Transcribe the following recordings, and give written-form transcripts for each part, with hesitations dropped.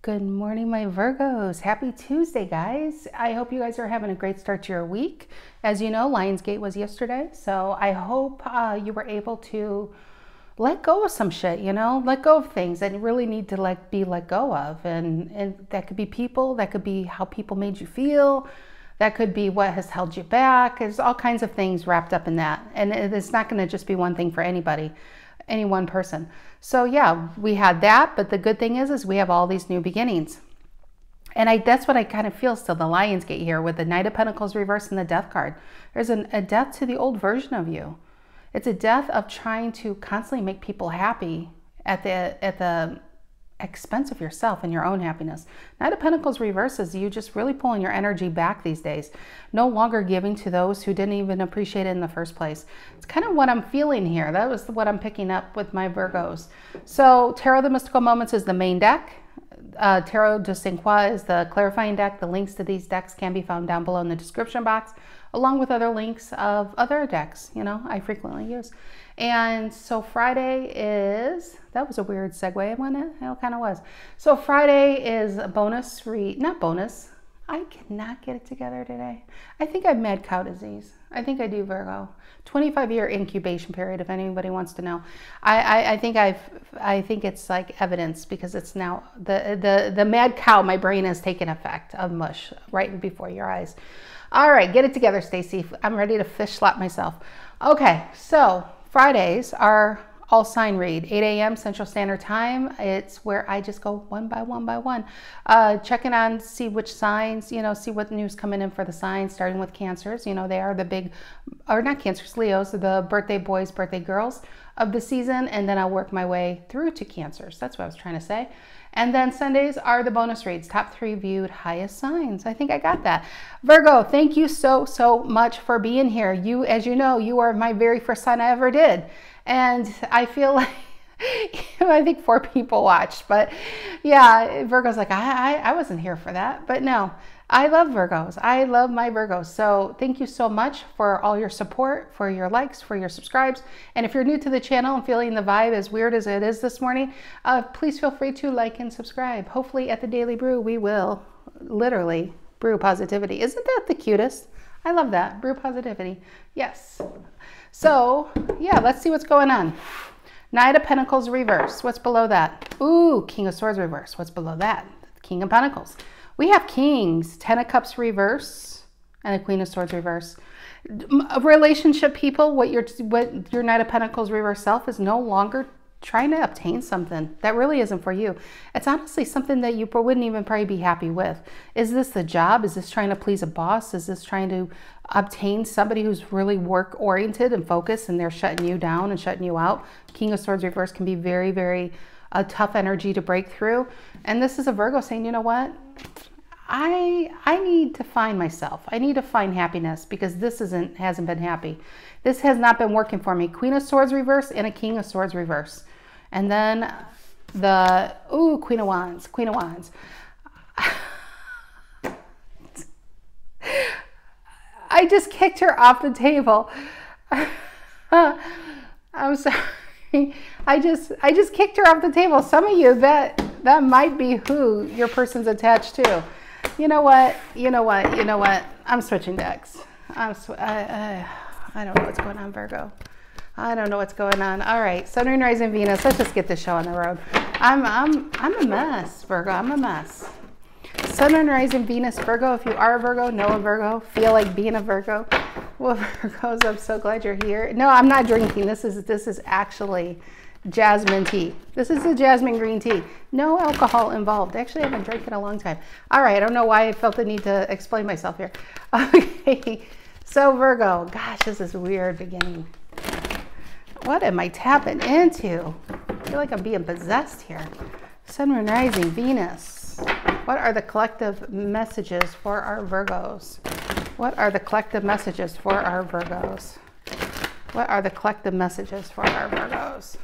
Good morning, my Virgos. Happy Tuesday, guys. I hope you guys are having a great start to your week. As you know, Lionsgate was yesterday, so I hope you were able to let go of some shit, let go of things that you really need to be let go of. And that could be people, that could be how people made you feel, that could be what has held you back. There's all kinds of things wrapped up in that. And it's not going to just be one thing for anybody, any one person. So yeah, we had that, but the good thing is we have all these new beginnings. And that's what I kind of feel still, the Lionsgate here with the Knight of Pentacles reverse and the Death card. There's a death to the old version of you. It's a death of trying to constantly make people happy at the expense of yourself and your own happiness. Knight of Pentacles reverses you just really pulling your energy back these days. No longer giving to those who didn't even appreciate it in the first place. It's kind of what I'm feeling here. That was what I'm picking up with my Virgos. So Tarot of the Mystical Moments is the main deck. Tarot de Saint Croix is the clarifying deck. The links to these decks can be found down below in the description box, along with other links of other decks, I frequently use. And so Friday is, that was a weird segue, wasn't it? It kind of was. So Friday is a bonus read, not bonus. I cannot get it together today. I think I have mad cow disease. I think I do, Virgo. 25-year incubation period, if anybody wants to know. I think it's like evidence, because it's now the mad cow, my brain has taken effect of mush right before your eyes. All right, get it together, Stacy. I'm ready to fish slap myself. Okay, so Fridays are all sign read, 8 a.m. Central Standard Time. It's where I just go one by one, checking on, see which signs, see what news coming in for the signs, starting with Cancers. They are the big, or not Cancers, Leos, the birthday boys, birthday girls of the season. And then I'll work my way through to Cancers. That's what I was trying to say. And then Sundays are the bonus reads, top 3 viewed highest signs. I think I got that. Virgo, thank you so much for being here. You, as you know, you are my very first sign I ever did. And I feel like, I think 4 people watched, but yeah, Virgo's like, I wasn't here for that. But no, I love Virgos. I love my Virgos. So thank you so much for all your support, for your likes, for your subscribes. And if you're new to the channel and feeling the vibe as weird as it is this morning, please feel free to like and subscribe. Hopefully at the Daily Brew, we will literally brew positivity. Isn't that the cutest? I love that. Brew positivity. Yes. So yeah, let's see what's going on. Knight of Pentacles reverse. What's below that? Ooh, King of Swords reverse. What's below that? King of Pentacles. We have Kings, 10 of Cups reverse, and a Queen of Swords reverse. Relationship people, what your Knight of Pentacles reverse self is no longer trying to obtain something that really isn't for you. It's honestly something that you wouldn't even probably be happy with. Is this the job? Is this trying to please a boss? Is this trying to obtain somebody who's really work oriented and focused, and they're shutting you down and shutting you out? King of Swords reverse can be very, very a tough energy to break through. And this is a Virgo saying, you know what? I need to find myself. I need to find happiness, because this hasn't been happy. This has not been working for me. Queen of Swords reverse and a King of Swords reverse. And then the, ooh, Queen of Wands, Queen of Wands. I just kicked her off the table. I'm sorry. I just kicked her off the table. Some of you, that might be who your person's attached to. You know what? I'm switching decks. I don't know what's going on, Virgo. I don't know what's going on. All right, Sun, Moon, Rising, Venus. Let's just get this show on the road. I'm a mess, Virgo. I'm a mess. Sun, Moon, Rising, Venus, Virgo. If you are a Virgo, know a Virgo, feel like being a Virgo. Well, Virgos, I'm so glad you're here. No, I'm not drinking. This is actually jasmine tea. This is a jasmine green tea. No alcohol involved. Actually, I haven't drank in a long time. All right, I don't know why I felt the need to explain myself here. Okay, so Virgo, gosh, this is weird beginning. What am I tapping into? I feel like I'm being possessed here. Sun, Moon, Rising, Venus. What are the collective messages for our Virgos? What are the collective messages for our Virgos? What are the collective messages for our Virgos?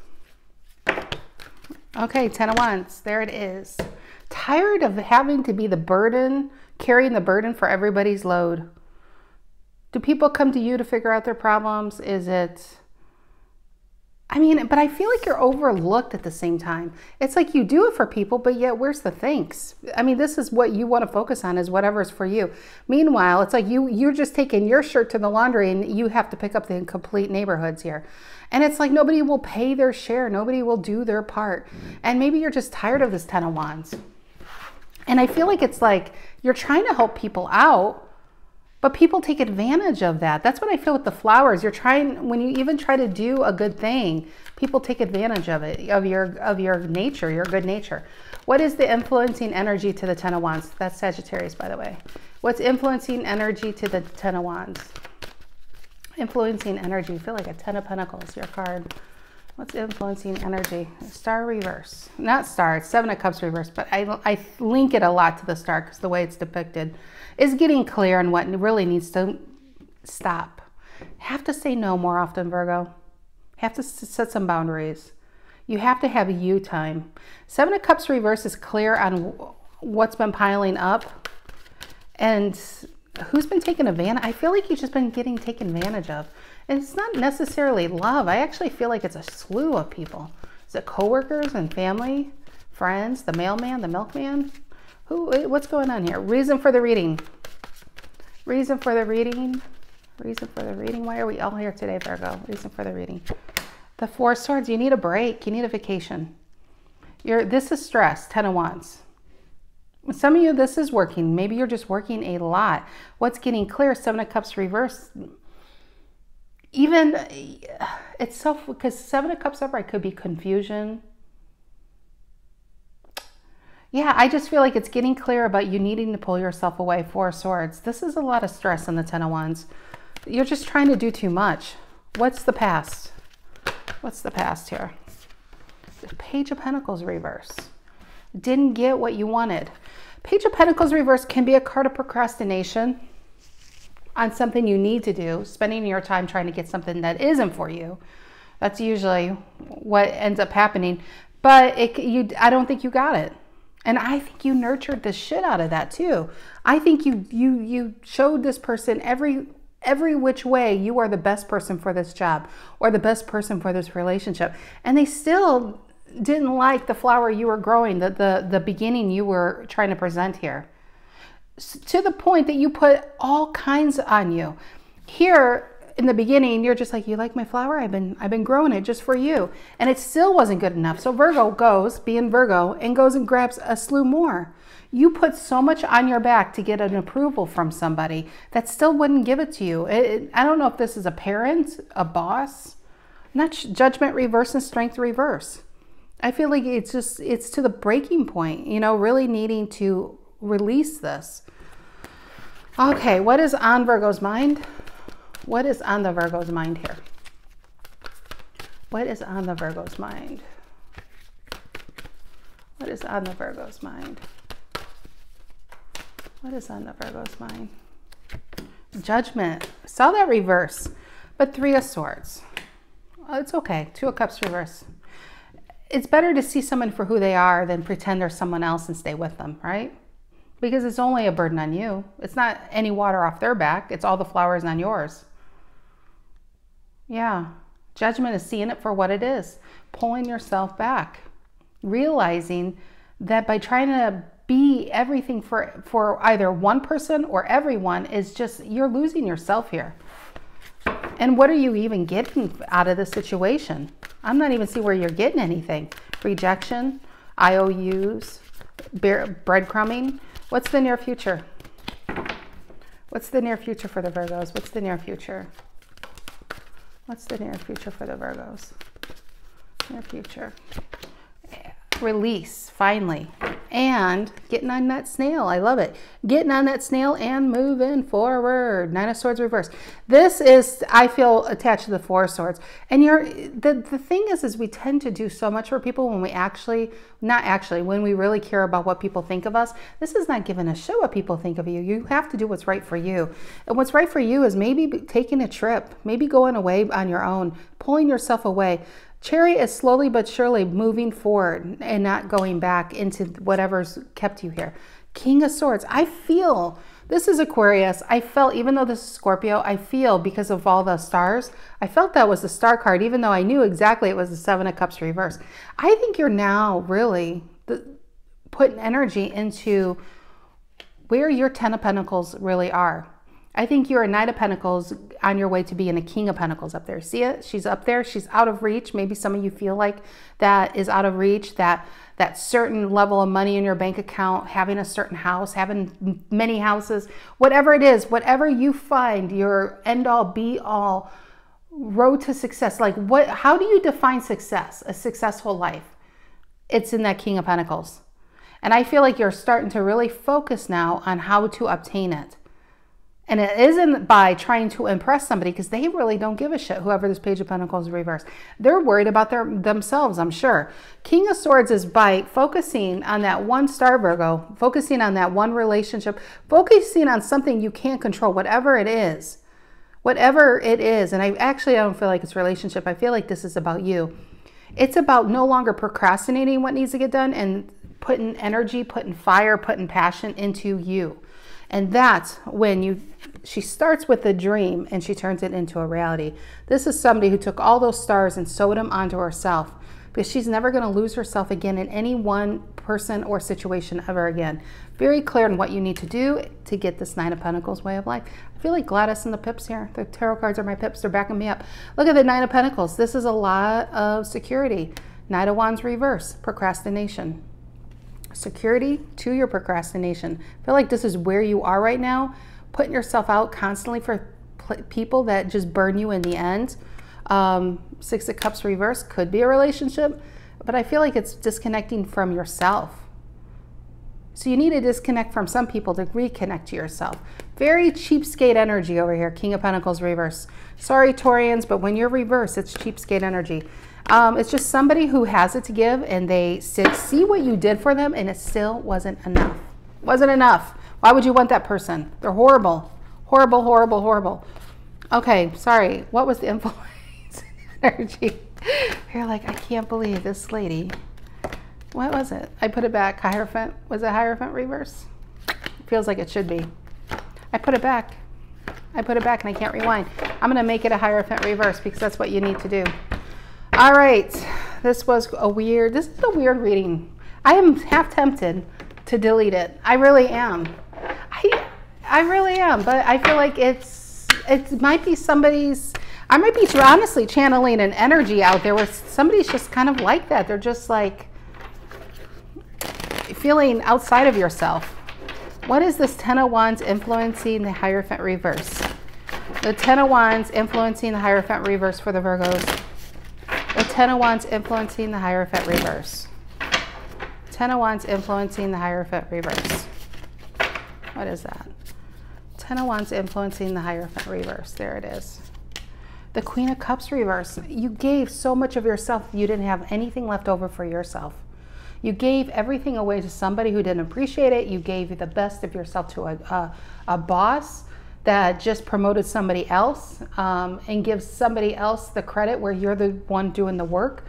Okay, 10 of Wands. There it is. Tired of having to be the burden, carrying the burden for everybody's load. Do people come to you to figure out their problems? Is it, I mean, but I feel like you're overlooked at the same time. It's like you do it for people, but yet where's the thanks? I mean, this is what you want to focus on, is whatever's for you. Meanwhile, it's like you're just taking your shirt to the laundry and you have to pick up the complete neighborhoods here. And it's like nobody will pay their share. Nobody will do their part. And maybe you're just tired of this Ten of Wands. And I feel like it's like you're trying to help people out, but people take advantage of that. That's what I feel with the flowers. You're trying, when you even try to do a good thing, people take advantage of it, of your nature, your good nature. What is the influencing energy to the Ten of Wands? That's Sagittarius, by the way. What's influencing energy to the Ten of Wands? Influencing energy. I feel like a Ten of Pentacles, your card. What's influencing energy? Star reverse. Not star, it's Seven of Cups reverse, but I link it a lot to the star because the way it's depicted is getting clear on what really needs to stop. Have to say no more often, Virgo. Have to set some boundaries. You have to have you time. Seven of Cups reverse is clear on what's been piling up and who's been taken advantage. I feel like you've just been getting taken advantage of. And it's not necessarily love. I actually feel like it's a slew of people. Is it coworkers and family, friends, the mailman, the milkman? What's going on here? Reason for the reading. Reason for the reading. Reason for the reading. Why are we all here today, Virgo? Reason for the reading. The Four of Swords. You need a break. You need a vacation. This is stress. Ten of Wands. Some of you, this is working. Maybe you're just working a lot. What's getting clear? Seven of Cups reverse. Even it's so, because Seven of Cups upright could be confusion. Yeah, I just feel like it's getting clear about you needing to pull yourself away. Four of Swords. This is a lot of stress in the Ten of Wands. You're just trying to do too much. What's the past? What's the past here? The Page of Pentacles reverse. Didn't get what you wanted. Page of Pentacles reverse can be a card of procrastination on something you need to do, spending your time trying to get something that isn't for you. That's usually what ends up happening. But I don't think you got it. And I think you nurtured the shit out of that too. I think you showed this person every which way you are the best person for this job or the best person for this relationship. And they still didn't like the flower you were growing, the beginning you were trying to present here. To the point that you put all kinds on you. Here in the beginning, you're just like, you like my flower? I've been growing it just for you. And it still wasn't good enough. So Virgo goes, being Virgo, and goes and grabs a slew more. You put so much on your back to get an approval from somebody that still wouldn't give it to you. I don't know if this is a parent, a boss, not judgment reverse and strength reverse. I feel like it's to the breaking point, you know, really needing to release this. Okay, what is on Virgo's mind? What is on the Virgo's mind here? What is on the Virgo's mind? What is on the Virgo's mind? What is on the Virgo's mind? Judgment. Saw that reverse, but Three of Swords. Oh, it's okay. Two of Cups reverse. It's better to see someone for who they are than pretend they're someone else and stay with them, right? Because it's only a burden on you. It's not any water off their back. It's all the flowers on yours. Yeah. Judgment is seeing it for what it is. Pulling yourself back. Realizing that by trying to be everything for either one person or everyone is just, you're losing yourself here. And what are you even getting out of this situation? I'm not even seeing where you're getting anything. Rejection, IOUs, breadcrumbing. What's the near future? What's the near future for the Virgos? What's the near future? What's the near future for the Virgos? Near future. Release, finally. And getting on that snail. I love it. Getting on that snail and moving forward. Nine of Swords reverse. This is, I feel, attached to the Four of Swords. And the thing is we tend to do so much for people when we when we really care about what people think of us. This is not giving a shit what people think of you. You have to do what's right for you. And what's right for you is maybe taking a trip, maybe going away on your own, pulling yourself away. Chariot is slowly but surely moving forward and not going back into whatever's kept you here. King of Swords. I feel This is Aquarius. I felt, even though this is Scorpio, I feel because of all the stars, I felt that was the star card, even though I knew exactly it was the Seven of Cups reverse. I think you're now really putting energy into where your Ten of Pentacles really are. I think you're a Knight of Pentacles on your way to being a King of Pentacles up there. See it? She's up there. She's out of reach. Maybe some of you feel like that is out of reach, that certain level of money in your bank account, having a certain house, having many houses, whatever it is, whatever you find your end all be all road to success. Like how do you define success, a successful life? It's in that King of Pentacles. And I feel like you're starting to really focus now on how to obtain it. And it isn't by trying to impress somebody, because they really don't give a shit, whoever this Page of Pentacles is reversed. They're worried about themselves, I'm sure. King of Swords is by focusing on that one star, Virgo, focusing on that one relationship, focusing on something you can't control, whatever it is. Whatever it is. And I don't feel like it's relationship. I feel like this is about you. It's about no longer procrastinating what needs to get done and putting energy, putting fire, putting passion into you. And that's when she starts with a dream and she turns it into a reality. This is somebody who took all those stars and sewed them onto herself, because she's never going to lose herself again in any one person or situation ever again. Very clear on what you need to do to get this Nine of Pentacles way of life. I feel like Gladys and the pips here. The tarot cards are my pips. They're backing me up. Look at the Nine of Pentacles. This is a lot of security. Knight of Wands reverse, procrastination. Security to your procrastination. I feel like this is where you are right now, putting yourself out constantly for people that just burn you in the end. Six of Cups reverse could be a relationship, but I feel like it's disconnecting from yourself. So you need to disconnect from some people to reconnect to yourself. Very cheapskate energy over here, King of Pentacles reverse. Sorry, Taurians, but when you're reverse, it's cheapskate energy. It's just somebody who has it to give, and they see what you did for them, and it still wasn't enough. Wasn't enough. Why would you want that person? They're horrible. Horrible, horrible, horrible. Okay, sorry. What was the influence energy? You're like, I can't believe this lady. What was it? I put it back. Hierophant. Was it Hierophant reverse? It feels like it should be. I put it back. I put it back and I can't rewind. I'm going to make it a Hierophant reverse because that's what you need to do. All right. This is a weird reading. I am half tempted to delete it. I really am. I really am, but I feel like it might be somebody's, I might be honestly channeling an energy out there where somebody's just kind of like that. They're just like feeling outside of yourself. What is this Ten of Wands influencing the Hierophant reverse? The Ten of Wands influencing the Hierophant reverse for the Virgos. The Ten of Wands influencing the Hierophant reverse. Ten of Wands influencing the Hierophant reverse. What is that? Ten of Wands influencing the Hierophant reverse. There it is. The Queen of Cups reverse. You gave so much of yourself, you didn't have anything left over for yourself. You gave everything away to somebody who didn't appreciate it. You gave the best of yourself to a boss that just promoted somebody else and gives somebody else the credit where you're the one doing the work.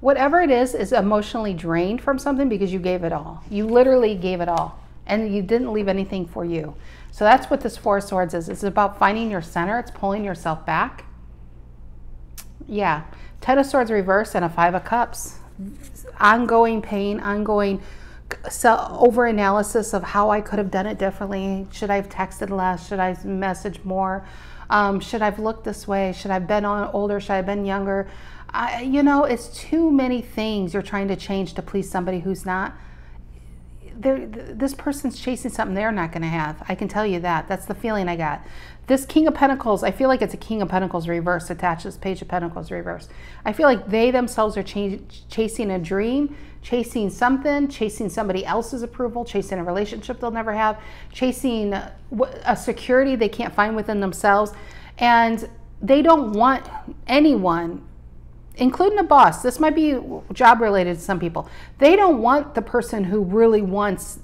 Whatever it is emotionally drained from something because you gave it all. You literally gave it all and you didn't leave anything for you. So that's what this Four of Swords is. It's about finding your center. It's pulling yourself back. Yeah. Ten of Swords reverse and a Five of Cups. Ongoing pain, ongoing over-analysis of how I could have done it differently. Should I have texted less? Should I message more? Should I have looked this way? Should I have been older? Should I have been younger? You know, it's too many things you're trying to change to please somebody who's not. This person's chasing something they're not going to have. I can tell you that. That's the feeling I got. This King of Pentacles, I feel like it's a King of Pentacles reverse attached to this Page of Pentacles reverse. I feel like they themselves are chasing a dream, chasing something, chasing somebody else's approval, chasing a relationship they'll never have, chasing a security they can't find within themselves. And they don't want anyone, including a boss. This might be job related to some people. They don't want the person who really wants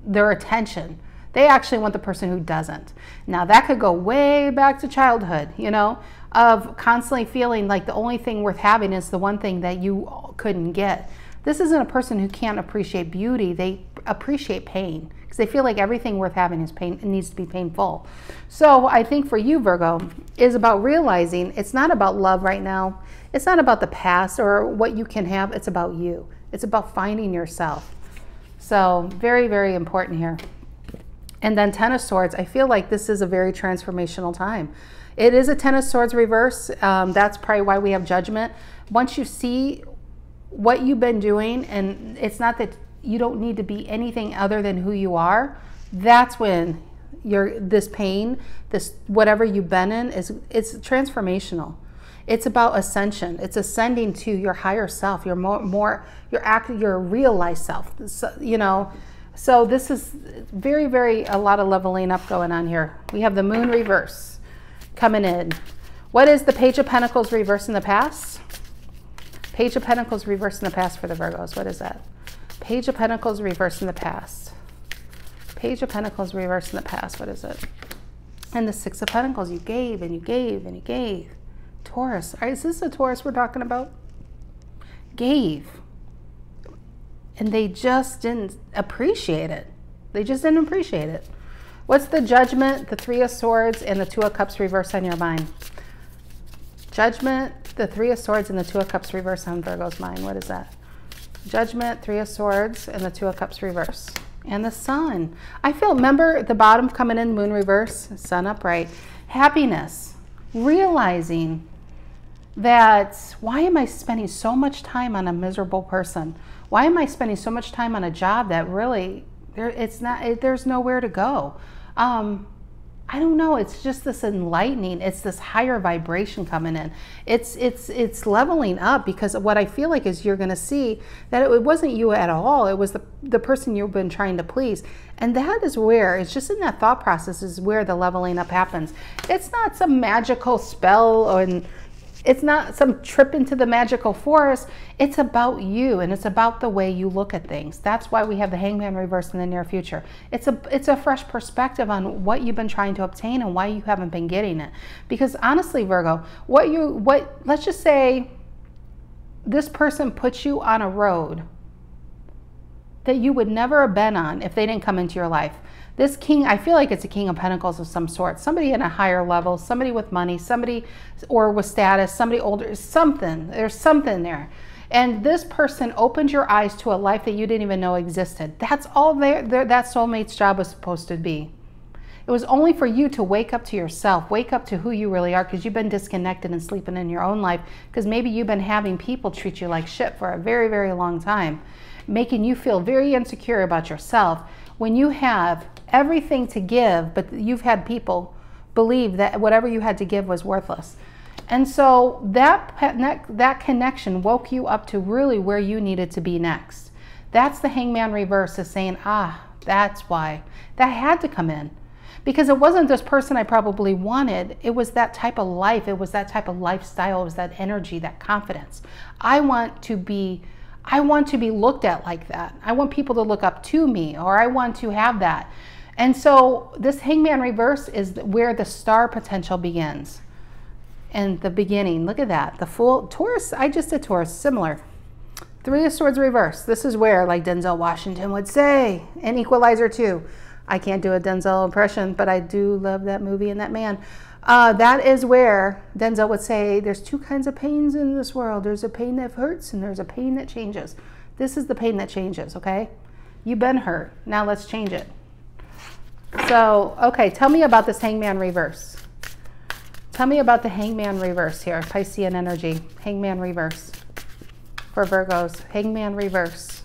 their attention. They actually want the person who doesn't. Now that could go way back to childhood, you know, of constantly feeling like the only thing worth having is the one thing that you couldn't get. This isn't a person who can't appreciate beauty. They appreciate pain because they feel like everything worth having is pain. It needs to be painful. So I think for you, Virgo, is about realizing it's not about love right now. It's not about the past or what you can have. It's about you. It's about finding yourself. So very, very important here. And then Ten of Swords, I feel like this is a very transformational time. It is a Ten of Swords reverse. That's probably why we have Judgment. Once you see what you've been doing, and it's not that you don't need to be anything other than who you are, that's when this pain, this whatever you've been in, it's transformational. It's about ascension. It's ascending to your higher self, your your realized self. So, you know, so this is very, very a lot of leveling up going on here. We have the Moon reverse coming in. What is the Page of Pentacles reverse in the past? Page of Pentacles reverse in the past for the Virgos. What is that? Page of Pentacles reverse in the past. Page of Pentacles reverse in the past. What is it? And the Six of Pentacles. You gave and you gave and you gave. Taurus. All right, is this a Taurus we're talking about? Gave. And they just didn't appreciate it. They just didn't appreciate it. What's the Judgment, the Three of Swords, and the Two of Cups reverse on your mind? Judgment, the Three of Swords, and the Two of Cups reverse on Virgo's mind. What is that? Judgment, Three of Swords, and the Two of Cups reverse. And the Sun. I feel, remember the bottom coming in, Moon reverse, Sun upright. Happiness. Realizing that, why am I spending so much time on a miserable person? Why am I spending so much time on a job that really, there's nowhere to go? I don't know. It's just this enlightening. It's this higher vibration coming in. It's leveling up, because what I feel like is you're going to see that it wasn't you at all. It was the person you've been trying to please. And that is where, it's just in that thought process is where the leveling up happens. It's not some magical spell, and it's not some trip into the magical forest. It's about you, and it's about the way you look at things. That's why we have the Hangman reverse in the near future. It's a fresh perspective on what you've been trying to obtain and why you haven't been getting it. Because honestly, Virgo, let's just say this person puts you on a road that you would never have been on if they didn't come into your life. This king, I feel like it's a King of Pentacles of some sort. Somebody in a higher level, somebody with money, somebody or with status, somebody older, something. There's something there. And this person opened your eyes to a life that you didn't even know existed. That's all that soulmate's job was supposed to be. It was only for you to wake up to yourself, wake up to who you really are, because you've been disconnected and sleeping in your own life, because maybe you've been having people treat you like shit for a very, very long time, making you feel very insecure about yourself when you have everything to give, but you've had people believe that whatever you had to give was worthless. And so that connection woke you up to really where you needed to be next. That's the Hangman reverse, is saying, that's why. That had to come in. Because it wasn't this person I probably wanted. It was that type of life. It was that type of lifestyle. It was that energy, that confidence. I want to be looked at like that. I want people to look up to me, or I want to have that. And so this Hangman reverse is where the star potential begins. And the beginning, look at that. The Fool, Taurus, I just did Taurus, similar. Three of Swords reverse. This is where, like Denzel Washington would say, and Equalizer 2. I can't do a Denzel impression, but I do love that movie and that man. That is where Denzel would say, there's two kinds of pains in this world. There's a pain that hurts, and there's a pain that changes. This is the pain that changes, okay? You've been hurt. Now let's change it. So, okay, tell me about this Hangman reverse. Tell me about the Hangman reverse here. Piscean energy. Hangman reverse. For Virgos. Hangman reverse.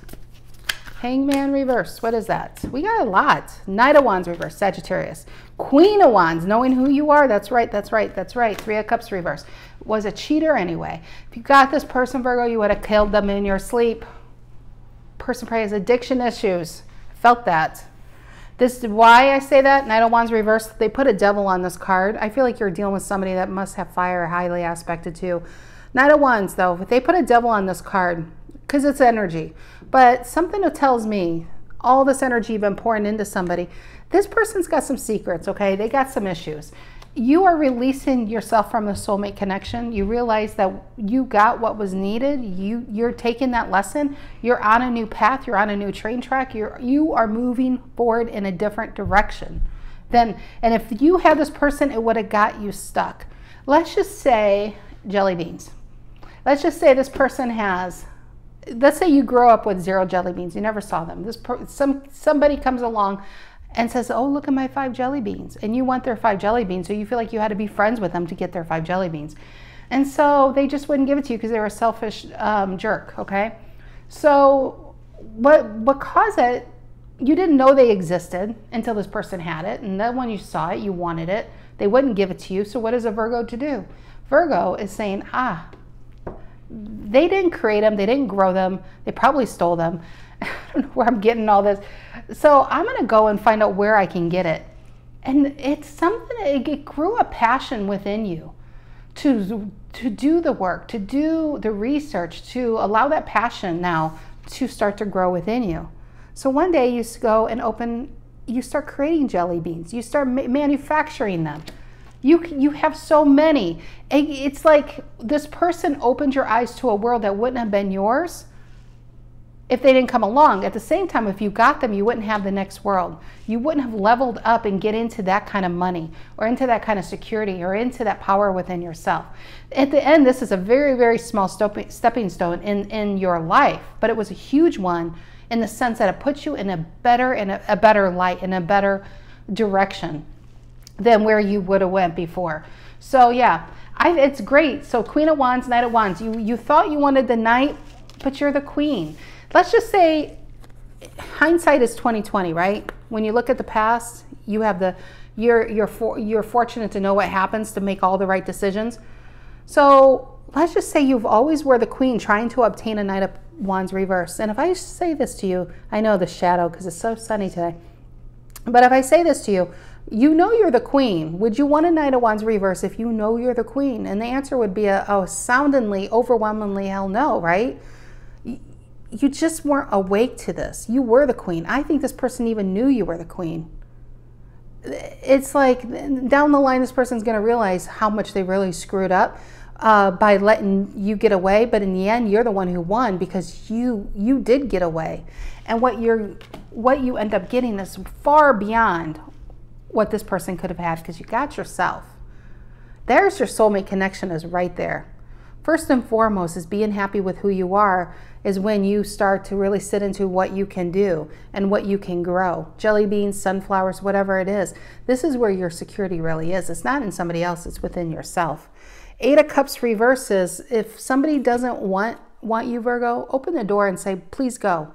Hangman reverse. What is that? We got a lot. Knight of Wands reverse. Sagittarius. Queen of Wands. Knowing who you are. That's right. That's right. That's right. Three of Cups reverse. Was a cheater anyway. If you got this person, Virgo, you would have killed them in your sleep. Person probably has addiction issues. Felt that. This is why I say that. Knight of Wands reverse. They put a devil on this card. I feel like you're dealing with somebody that must have fire highly aspected too. Knight of Wands, though, if they put a devil on this card, because it's energy. But something that tells me all this energy you've been pouring into somebody, this person's got some secrets, okay? They got some issues. you are releasing yourself from the soulmate connection. You realize that you got what was needed. You're taking that lesson. You're on a new path. You're on a new train track. You are moving forward in a different direction. And if you had this person, it would have got you stuck. Let's just say jelly beans. Let's just say this person has, let's say you grow up with 0 jelly beans. You never saw them. Somebody comes along and says, oh, look at my 5 jelly beans. And you want their 5 jelly beans, so you feel like you had to be friends with them to get their 5 jelly beans. And so they just wouldn't give it to you because they were a selfish jerk, okay? So what caused it, you didn't know they existed until this person had it. And then when you saw it, you wanted it. They wouldn't give it to you. So what is a Virgo to do? Virgo is saying, they didn't create them. They didn't grow them. They probably stole them. I don't know where I'm getting all this. So I'm going to go and find out where I can get it. And it's something, it grew a passion within you to do the work, to do the research, to allow that passion now to start to grow within you. So one day you go and you start creating jelly beans. You start manufacturing them. You have so many. It's like this person opened your eyes to a world that wouldn't have been yours if they didn't come along. At the same time, if you got them, you wouldn't have the next world. You wouldn't have leveled up and get into that kind of money or into that kind of security or into that power within yourself. At the end, this is a very, very small stepping stone in your life, but it was a huge one in the sense that it puts you in a better light, in a better direction than where you would have went before. So yeah, it's great. So Queen of Wands, Knight of Wands. You thought you wanted the Knight, but you're the Queen. Let's just say hindsight is 20/20, right? When you look at the past, you have you're fortunate to know what happens to make all the right decisions. So let's just say you've always were the Queen trying to obtain a Knight of Wands reverse. And if I say this to you, I know the shadow because it's so sunny today. But if I say this to you, you know you're the Queen. Would you want a Knight of Wands reverse if you know you're the Queen? And the answer would be a soundingly, overwhelmingly hell no, right? You just weren't awake to this. You were the Queen. I think this person even knew you were the Queen. It's like down the line, this person's going to realize how much they really screwed up by letting you get away. But in the end, you're the one who won because you did get away. And what you end up getting is far beyond what this person could have had because you got yourself. There's your soulmate connection is right there. First and foremost is being happy with who you are is when you start to really sit into what you can do and what you can grow. Jelly beans, sunflowers, whatever it is. This is where your security really is. It's not in somebody else, it's within yourself. Eta Cups Reverses, if somebody doesn't want you, Virgo, open the door and say, please go.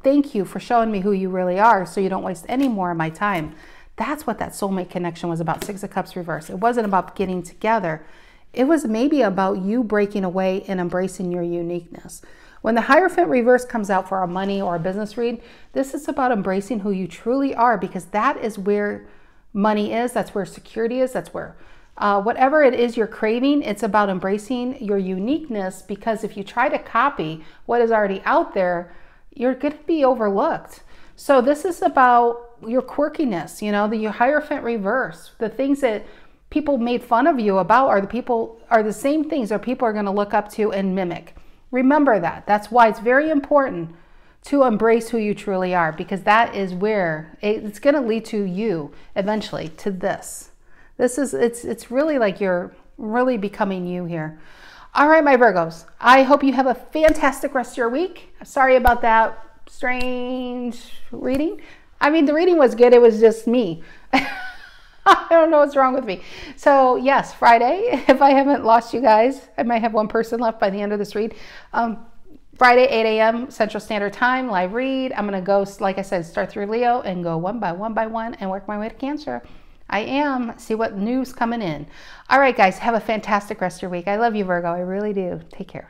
Thank you for showing me who you really are so you don't waste any more of my time. That's what that soulmate connection was about, 6 of Cups reverse. It wasn't about getting together. It was maybe about you breaking away and embracing your uniqueness. When the Hierophant reverse comes out for a money or a business read, this is about embracing who you truly are because that is where money is, that's where security is, that's where whatever it is you're craving, it's about embracing your uniqueness because if you try to copy what is already out there, you're going to be overlooked. So this is about your quirkiness, you know, the Hierophant reverse, the things that people made fun of you about are the same things that people are going to look up to and mimic. Remember that. That's why it's very important to embrace who you truly are because that is where it's going to lead to you eventually to this. It's really like you're really becoming you here. All right, my Virgos, I hope you have a fantastic rest of your week. Sorry about that strange reading. I mean, the reading was good. It was just me. I don't know what's wrong with me. So yes, Friday, if I haven't lost you guys, I might have one person left by the end of this read. Friday, 8 a.m. Central Standard Time, live read. I'm going to go, like I said, start through Leo and go one by one and work my way to Cancer. See what news coming in. All right, guys, have a fantastic rest of your week. I love you, Virgo. I really do. Take care.